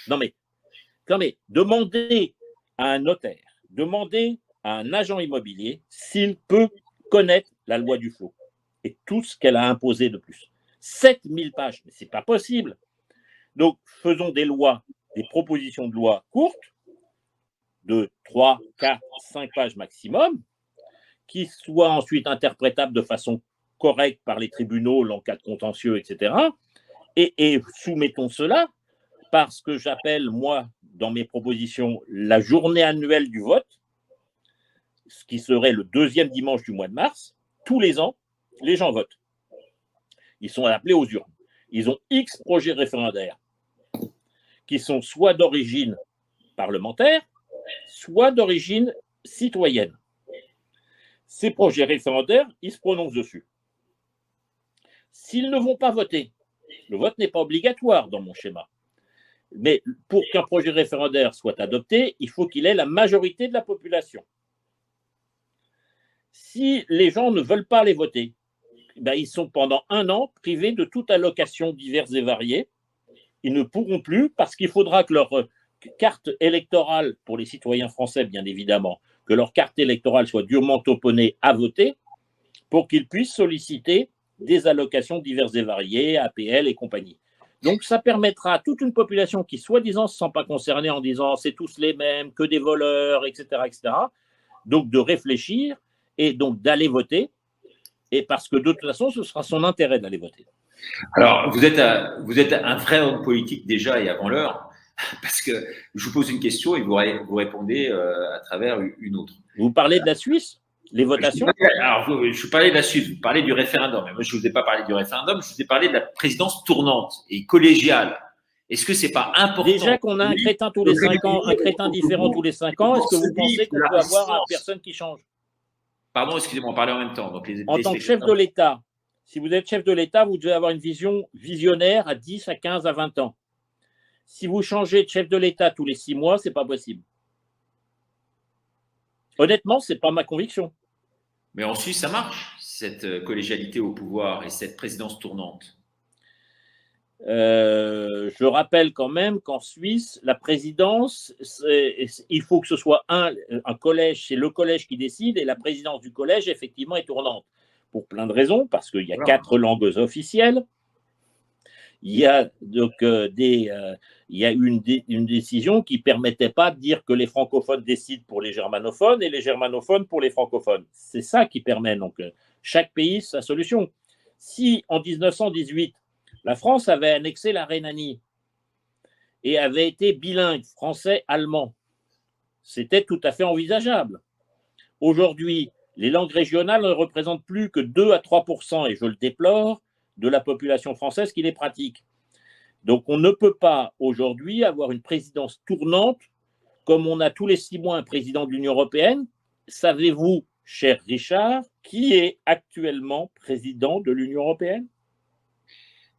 Non mais, demandez à un notaire, demandez à un agent immobilier s'il peut connaître la loi Duflot et tout ce qu'elle a imposé de plus. 7000 pages, mais ce n'est pas possible. Donc, faisons des lois, des propositions de loi courtes, de 3, 4, 5 pages maximum, qui soient ensuite interprétables de façon correcte par les tribunaux en cas de contentieux, etc. Et soumettons cela par ce que j'appelle, moi, dans mes propositions, la journée annuelle du vote, ce qui serait le deuxième dimanche du mois de mars. Tous les ans, les gens votent. Ils sont appelés aux urnes. Ils ont X projets référendaires qui sont soit d'origine parlementaire, soit d'origine citoyenne. Ces projets référendaires, ils se prononcent dessus. S'ils ne vont pas voter, le vote n'est pas obligatoire dans mon schéma. Mais pour qu'un projet référendaire soit adopté, il faut qu'il ait la majorité de la population. Si les gens ne veulent pas les voter, ils sont pendant 1 an privés de toute allocation diverses et variées. Ils ne pourront plus parce qu'il faudra que leur carte électorale, pour les citoyens français bien évidemment, que leur carte électorale soit durement tamponnée à voter pour qu'ils puissent solliciter des allocations diverses et variées, APL et compagnie. Donc ça permettra à toute une population qui soi-disant ne se sent pas concernée en disant c'est tous les mêmes, que des voleurs, etc., donc de réfléchir et donc d'aller voter, et parce que de toute façon ce sera son intérêt d'aller voter. Alors vous êtes un vrai homme politique déjà et avant l'heure, parce que je vous pose une question et vous répondez à travers une autre. Vous parlez de la Suisse, les votations? Alors, je parlais de la Suisse, vous parlez du référendum. Mais moi, je ne vous ai pas parlé du référendum, je vous ai parlé de la présidence tournante et collégiale. Est-ce que ce n'est pas important? Déjà qu'on a un crétin tous les 5 ans, un crétin différent tous les 5 ans, est-ce que vous pensez qu'on peut avoir une personne qui change? Pardon, excusez-moi, on parlait en même temps. Donc en tant que chef de l'État, si vous êtes chef de l'État, vous devez avoir une vision visionnaire à 10, à 15, à 20 ans. Si vous changez de chef de l'État tous les 6 mois, ce n'est pas possible. Honnêtement, ce n'est pas ma conviction. Mais en Suisse, ça marche, cette collégialité au pouvoir et cette présidence tournante. Je rappelle quand même qu'en Suisse, la présidence, il faut que ce soit un collège, c'est le collège qui décide, et la présidence du collège, effectivement, est tournante. Pour plein de raisons, parce qu'il y a 4 langues officielles. Il y a donc il y a une décision qui ne permettait pas de dire que les francophones décident pour les germanophones et les germanophones pour les francophones. C'est ça qui permet. Donc, chaque pays sa solution. Si en 1918, la France avait annexé la Rhénanie et avait été bilingue français-allemand, c'était tout à fait envisageable. Aujourd'hui, les langues régionales ne représentent plus que 2 à 3%, et je le déplore, de la population française qui les pratique. Donc, on ne peut pas aujourd'hui avoir une présidence tournante comme on a tous les 6 mois un président de l'Union européenne. Savez-vous, cher Richard, qui est actuellement président de l'Union européenne?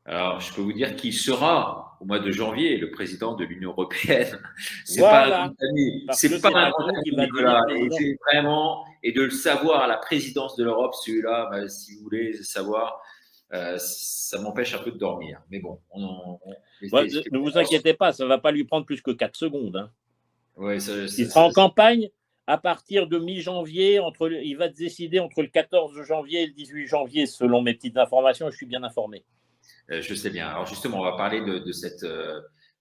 Alors, je peux vous dire qui sera au mois de janvier le président de l'Union européenne. C'est voilà. pas un grand ami. C'est pas un grand ami, Nicolas. Et de le savoir à la présidence de l'Europe, celui-là, si vous voulez savoir, ça m'empêche un peu de dormir. Mais bon, ne vous inquiétez pas, ça ne va pas lui prendre plus que 4 secondes. Hein. Ouais, il sera en campagne à partir de mi-janvier. Il va décider entre le 14 janvier et le 18 janvier, selon mes petites informations. Je suis bien informé. Je sais bien. Alors justement, on va parler de cette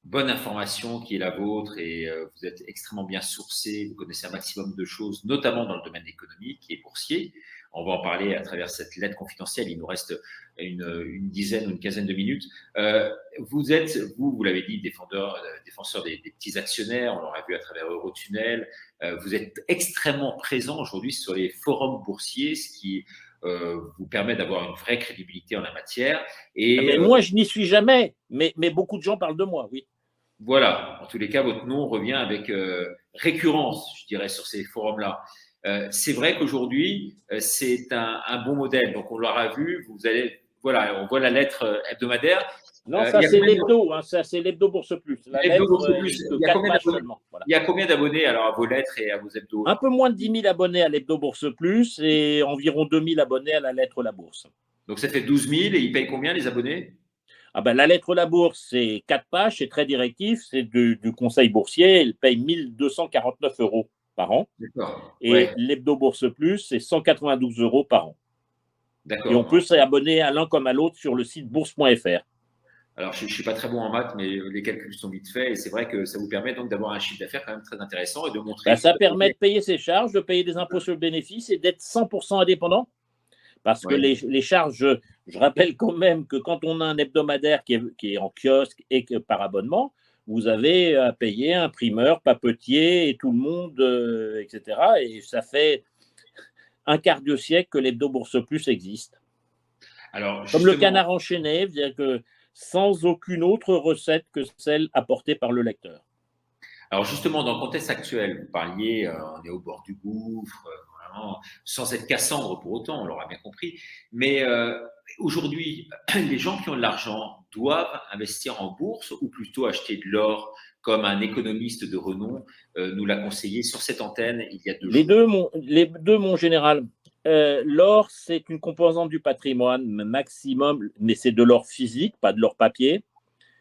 bonne information qui est la vôtre, et vous êtes extrêmement bien sourcé, vous connaissez un maximum de choses, notamment dans le domaine économique et boursier. On va en parler à travers cette lettre confidentielle. Il nous reste une dizaine ou une quinzaine de minutes. Vous êtes, vous l'avez dit, défenseur des petits actionnaires. On l'aura vu à travers Eurotunnel. Vous êtes extrêmement présent aujourd'hui sur les forums boursiers, ce qui vous permet d'avoir une vraie crédibilité en la matière. Et mais moi, je n'y suis jamais, mais beaucoup de gens parlent de moi, oui. voilà, en tous les cas, votre nom revient avec récurrence, je dirais, sur ces forums-là. C'est vrai qu'aujourd'hui, c'est un bon modèle. Donc, on l'aura vu, vous allez, voilà, on voit la lettre hebdomadaire. Non, ça c'est l'hebdo, hein, ça c'est l'hebdo Bourse Plus. La lettre, Plus. que 4 pages seulement. Voilà. Il y a combien d'abonnés alors à vos lettres et à vos hebdos? Un peu moins de 10 000 abonnés à l'hebdo Bourse Plus et environ 2 000 abonnés à la lettre La Bourse. Donc ça fait 12 000 et ils payent combien les abonnés? Ah ben, la lettre La Bourse, c'est 4 pages, c'est très directif, c'est du conseil boursier, elle paye 1 249 € par an. D'accord. Et Ouais. l'hebdo Bourse Plus, c'est 192 € par an. D'accord. Et on peut s'abonner à l'un comme à l'autre sur le site bourse.fr. Alors, je ne suis pas très bon en maths, mais les calculs sont vite faits et c'est vrai que ça vous permet donc d'avoir un chiffre d'affaires quand même très intéressant et de montrer. Ben, ça permet de payer ses charges, de payer des impôts sur le bénéfice et d'être 100% indépendant. Parce que les charges, je rappelle quand même que quand on a un hebdomadaire qui est en kiosque et que par abonnement, vous avez à payer imprimeur, papetier et tout le monde, etc. Et ça fait un quart de siècle que l'hebdo Bourse Plus existe. Alors, comme le canard enchaîné, c'est-à-dire que sans aucune autre recette que celle apportée par le lecteur. Alors justement, dans le contexte actuel, vous parliez, on est au bord du gouffre, vraiment, sans être Cassandre pour autant, on l'aura bien compris. Mais aujourd'hui, les gens qui ont de l'argent doivent investir en bourse ou plutôt acheter de l'or, comme un économiste de renom nous l'a conseillé sur cette antenne il y a 2 jours. Les deux, mon général. L'or, c'est une composante du patrimoine maximum, mais c'est de l'or physique, pas de l'or papier.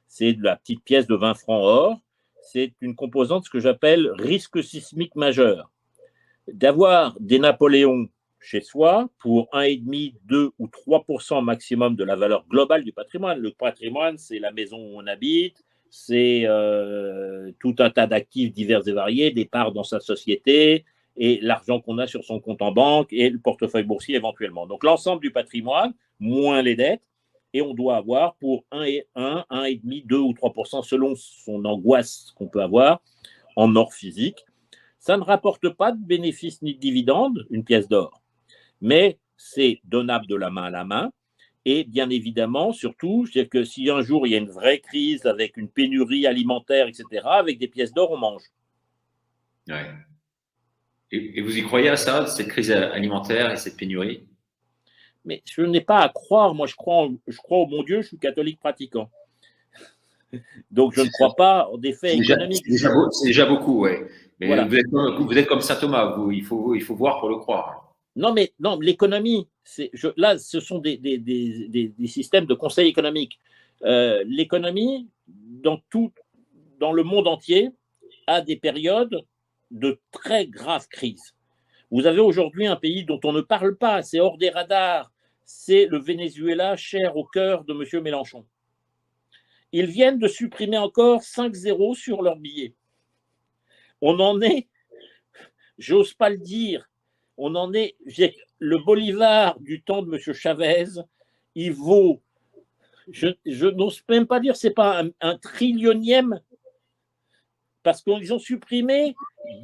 C'est de la petite pièce de 20 francs or. C'est une composante, ce que j'appelle risque sismique majeur. D'avoir des Napoléons chez soi pour 1,5, 2 ou 3% maximum de la valeur globale du patrimoine. Le patrimoine, c'est la maison où on habite, c'est tout un tas d'actifs divers et variés, des parts dans sa société et l'argent qu'on a sur son compte en banque et le portefeuille boursier éventuellement. Donc l'ensemble du patrimoine, moins les dettes, et on doit avoir pour 1,5, 2 ou 3% selon son angoisse qu'on peut avoir en or physique. Ça ne rapporte pas de bénéfices ni de dividendes, une pièce d'or, mais c'est donnable de la main à la main. Et bien évidemment, surtout, c'est que si un jour il y a une vraie crise avec une pénurie alimentaire, etc., avec des pièces d'or, on mange. Ouais. Et vous y croyez à ça, cette crise alimentaire et cette pénurie? Mais je n'ai pas à croire. Moi, je crois au bon Dieu, je suis catholique pratiquant. Donc, je ne crois pas aux faits économiques. C'est déjà beaucoup, oui. Mais voilà. vous êtes comme saint Thomas, il faut voir pour le croire. Non, l'économie, là, ce sont des systèmes de conseil économique. L'économie, dans le monde entier, a des périodes de très graves crises. Vous avez aujourd'hui un pays dont on ne parle pas, c'est hors des radars, c'est le Venezuela, cher au cœur de M. Mélenchon. Ils viennent de supprimer encore 5 zéros sur leur billet. On en est, j'ose pas le dire, on en est, le Bolivar du temps de M. Chavez, il vaut, je n'ose même pas dire, c'est pas un trillionième, parce qu'ils ont supprimé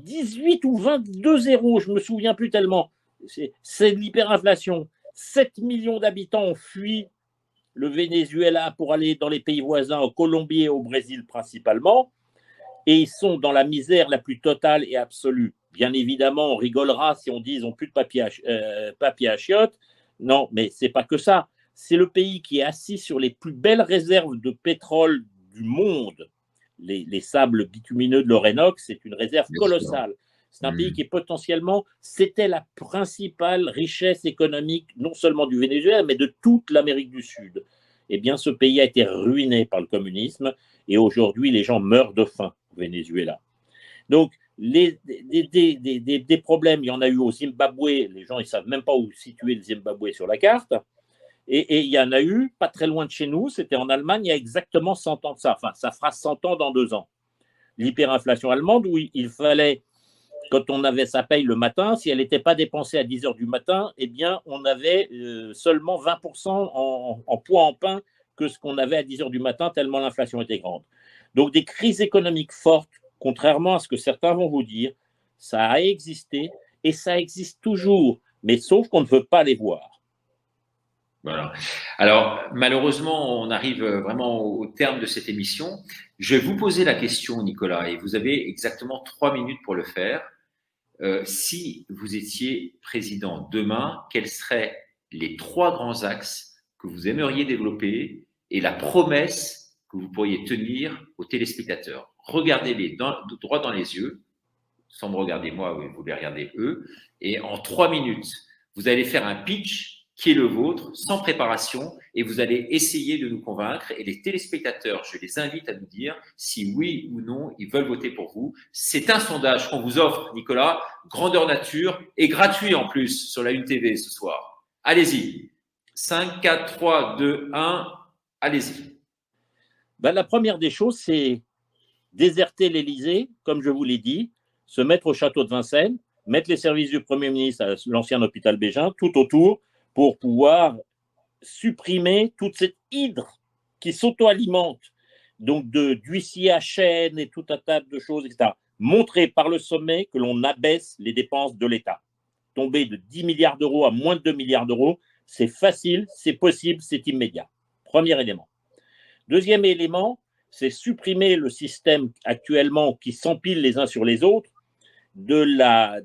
18 ou 22 zéros, je ne me souviens plus tellement. C'est de l'hyperinflation. 7 millions d'habitants ont fui le Venezuela pour aller dans les pays voisins, en Colombie et au Brésil principalement, et ils sont dans la misère la plus totale et absolue. Bien évidemment, on rigolera si on dit qu'ils n'ont plus de papier à chiottes. Non, mais ce n'est pas que ça. C'est le pays qui est assis sur les plus belles réserves de pétrole du monde. Les sables bitumineux de l'Orénoque, c'est une réserve colossale. C'est un pays qui est potentiellement, c'était la principale richesse économique, non seulement du Venezuela, mais de toute l'Amérique du Sud. Eh bien, ce pays a été ruiné par le communisme et aujourd'hui, les gens meurent de faim au Venezuela. Donc, des problèmes, il y en a eu au Zimbabwe. Les gens, ils ne savent même pas où situer le Zimbabwe sur la carte. Et il y en a eu, pas très loin de chez nous, c'était en Allemagne, il y a exactement 100 ans de ça. Enfin, ça fera 100 ans dans 2 ans. L'hyperinflation allemande, où il fallait, quand on avait sa paye le matin, si elle n'était pas dépensée à 10 heures du matin, eh bien, on avait seulement 20% en poids en pain que ce qu'on avait à 10 heures du matin, tellement l'inflation était grande. Donc, des crises économiques fortes, contrairement à ce que certains vont vous dire, ça a existé et ça existe toujours, mais sauf qu'on ne veut pas les voir. Voilà. Alors, malheureusement, on arrive vraiment au terme de cette émission. Je vais vous poser la question, Nicolas, et vous avez exactement 3 minutes pour le faire. Si vous étiez président demain, quels seraient les 3 grands axes que vous aimeriez développer et la promesse que vous pourriez tenir aux téléspectateurs? Regardez-les droit dans les yeux, sans me regarder moi, vous les regardez eux, et en 3 minutes, vous allez faire un pitch qui est le vôtre, sans préparation, et vous allez essayer de nous convaincre. Et les téléspectateurs, je les invite à nous dire si oui ou non ils veulent voter pour vous. C'est un sondage qu'on vous offre, Nicolas, grandeur nature, et gratuit en plus sur la Une TV ce soir. Allez-y. 5, 4, 3, 2, 1, allez-y. Ben, la première des choses, c'est déserter l'Élysée, comme je vous l'ai dit, se mettre au château de Vincennes, mettre les services du Premier ministre à l'ancien hôpital Bégin, tout autour, pour pouvoir supprimer toute cette hydre qui s'auto-alimente, donc d'huissiers à chaîne et tout un tas de choses, etc. Montrer par le sommet que l'on abaisse les dépenses de l'État. Tomber de 10 milliards d'euros à moins de 2 milliards d'euros, c'est facile, c'est possible, c'est immédiat. Premier élément. Deuxième élément, c'est supprimer le système actuellement qui s'empile les uns sur les autres de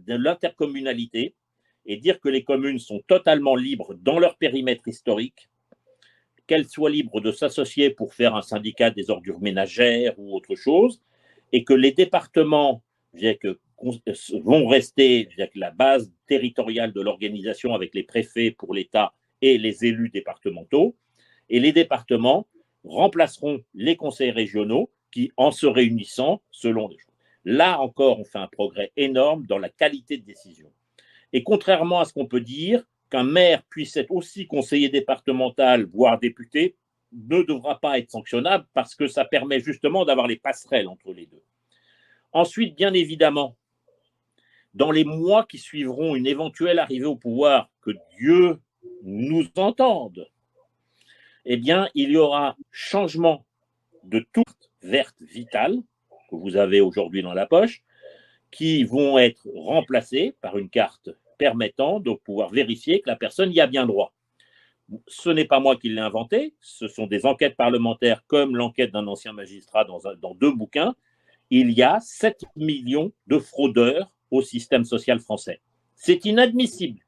l'intercommunalité et dire que les communes sont totalement libres dans leur périmètre historique, qu'elles soient libres de s'associer pour faire un syndicat des ordures ménagères ou autre chose, et que les départements vont rester la base territoriale de l'organisation avec les préfets pour l'État et les élus départementaux, et les départements remplaceront les conseils régionaux qui, en se réunissant, selon les choses. Là encore, on fait un progrès énorme dans la qualité de décision. Et contrairement à ce qu'on peut dire, qu'un maire puisse être aussi conseiller départemental, voire député, ne devra pas être sanctionnable parce que ça permet justement d'avoir les passerelles entre les deux. Ensuite, bien évidemment, dans les mois qui suivront une éventuelle arrivée au pouvoir, que Dieu nous entende, eh bien, il y aura changement de toutes vertes vitales que vous avez aujourd'hui dans la poche, qui vont être remplacées par une carte permettant de pouvoir vérifier que la personne y a bien droit. Ce n'est pas moi qui l'ai inventé, ce sont des enquêtes parlementaires comme l'enquête d'un ancien magistrat dans 2 bouquins. Il y a 7 millions de fraudeurs au système social français. C'est inadmissible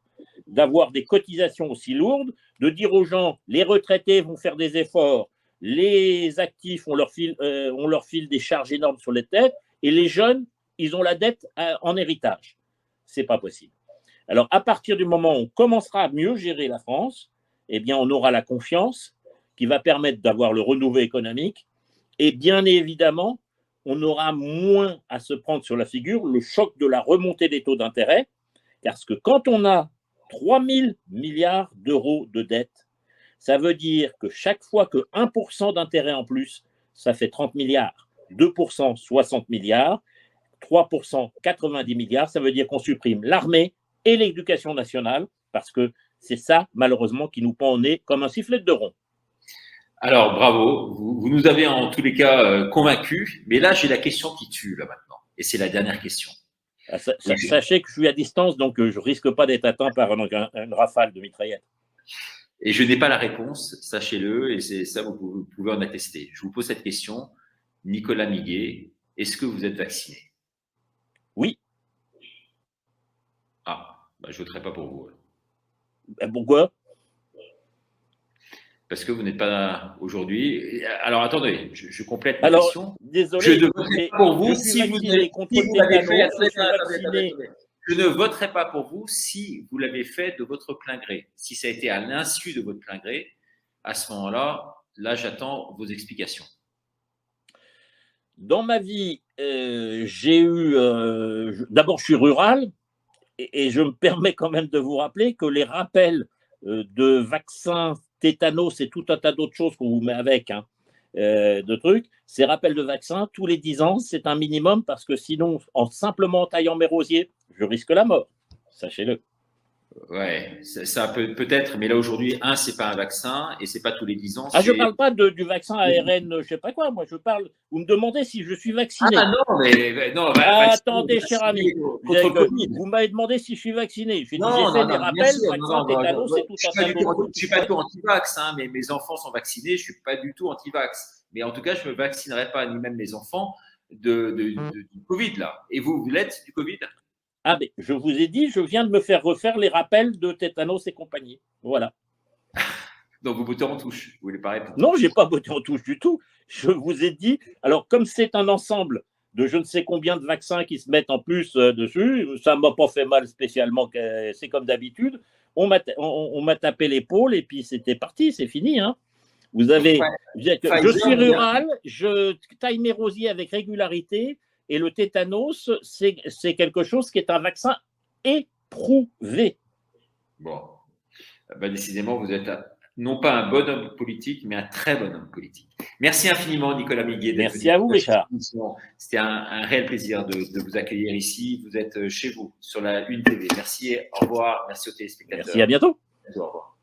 d'avoir des cotisations aussi lourdes, de dire aux gens, les retraités vont faire des efforts, les actifs, on leur file des charges énormes sur les têtes, et les jeunes, ils ont la dette en héritage. C'est pas possible. Alors, à partir du moment où on commencera à mieux gérer la France, eh bien, on aura la confiance qui va permettre d'avoir le renouveau économique. Et bien évidemment, on aura moins à se prendre sur la figure le choc de la remontée des taux d'intérêt, parce que quand on a 3 000 milliards d'euros de dette, ça veut dire que chaque fois que 1% d'intérêt en plus, ça fait 30 milliards, 2%, 60 milliards, 3%, 90 milliards, ça veut dire qu'on supprime l'armée et l'éducation nationale, parce que c'est ça, malheureusement, qui nous pend au nez comme un sifflet de rond. Alors, bravo, vous nous avez en tous les cas convaincus, mais là, j'ai la question qui tue, là, maintenant, et c'est la dernière question. Sachez que je suis à distance, donc je risque pas d'être atteint par une rafale de mitraillette. Et je n'ai pas la réponse, sachez-le, et c'est ça, vous pouvez en attester. Je vous pose cette question. Nicolas Miguet, est-ce que vous êtes vacciné? Oui. Ah, bah, je ne voterai pas pour vous. Pourquoi? Parce que vous n'êtes pas là aujourd'hui. Alors, attendez, je complète ma question. Désolé, je ne voterai pas pour vous si vous l'avez fait. Je ne voterai pas pour vous si vous l'avez fait de votre plein gré. Si ça a été à l'insu de votre plein gré, à ce moment-là, là, j'attends vos explications. Dans ma vie, j'ai eu. D'abord, je suis rural et je me permets quand même de vous rappeler que les rappels de vaccins, tétanos et tout un tas d'autres choses qu'on vous met avec, de trucs, ces rappels de vaccins, tous les 10 ans, c'est un minimum parce que sinon, en simplement taillant mes rosiers, je risque la mort. Sachez-le. Ouais, ça peut-être, mais là aujourd'hui, c'est pas un vaccin et c'est pas tous les 10 ans. Ah, je ne parle pas du vaccin ARN, je ne sais pas quoi, moi je parle, vous me demandez si je suis vacciné. Ah non, mais non, Attendez, cher ami, contre le Covid. vous m'avez demandé si je suis vacciné. J'ai dit, j'ai Non, fait non, des non, bien rappels, sûr, non, vaccin, non, tétanos, c'est tout un tas d'autres. je suis pas du tout anti-vax, hein, mais mes enfants sont vaccinés, je suis pas du tout anti-vax. Mais en tout cas, je me vaccinerai pas, ni même mes enfants, du Covid, là. Et vous l'êtes du Covid? Ah, mais je vous ai dit, je viens de me faire refaire les rappels de tétanos et compagnie. Voilà. Donc vous votez en touche, vous voulez pas répondre. Non, je n'ai pas voté en touche du tout. Je vous ai dit, alors comme c'est un ensemble de je ne sais combien de vaccins qui se mettent en plus dessus, ça ne m'a pas fait mal spécialement, c'est comme d'habitude. On m'a tapé l'épaule et puis c'était parti, c'est fini. Hein. Je suis rural, je taille mes rosiers avec régularité et le tétanos, c'est quelque chose qui est un vaccin éprouvé. Bon, ben, décidément, vous êtes non pas un bon homme politique, mais un très bon homme politique. Merci infiniment, Nicolas Miguet. Merci à vous, Richard. C'était un réel plaisir de vous accueillir ici. Vous êtes chez vous, sur la Une TV. Merci, au revoir. Merci aux téléspectateurs. Merci, à bientôt. Au revoir.